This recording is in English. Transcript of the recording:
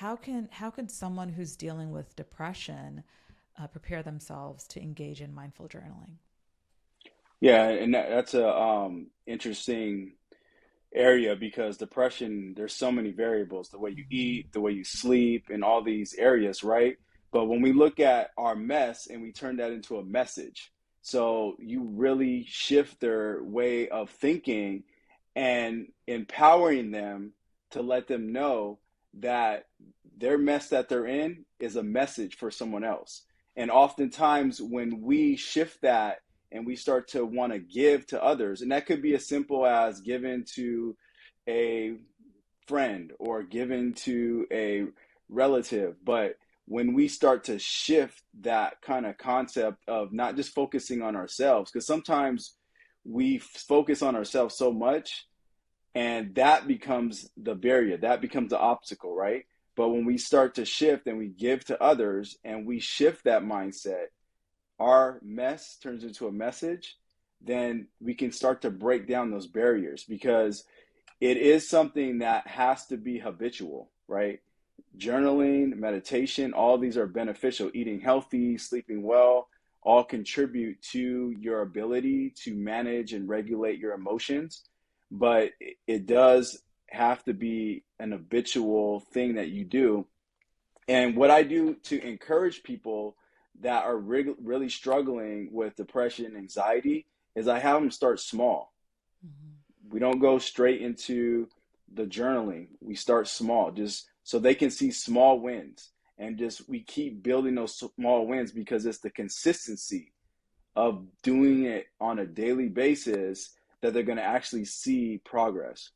how can someone who's dealing with depression prepare themselves to engage in mindful journaling? Yeah, and that's a interesting area because depression, there's so many variables, the way you Hmm. eat, the way you sleep, and all these areas, right? But when we look at our mess and we turn that into a message, so you really shift their way of thinking and empowering them to let them know that their mess that they're in is a message for someone else. And oftentimes, when we shift that and we start to want to give to others, and that could be as simple as giving to a friend or giving to a relative, but when we start to shift that kind of concept of not just focusing on ourselves, because sometimes we focus on ourselves so much and that becomes the barrier, that becomes the obstacle, right? But when we start to shift and we give to others and we shift that mindset, our mess turns into a message, then we can start to break down those barriers because it is something that has to be habitual, right? Journaling, meditation, all these are beneficial. Eating healthy, sleeping well, all contribute to your ability to manage and regulate your emotions. But it does have to be an habitual thing that you do. And what I do to encourage people that are really struggling with depression, anxiety, is I have them start small. Hmm. We don't go straight into the journaling. We start small, just so they can see small wins. And just we keep building those small wins because it's the consistency of doing it on a daily basis that they're going to actually see progress.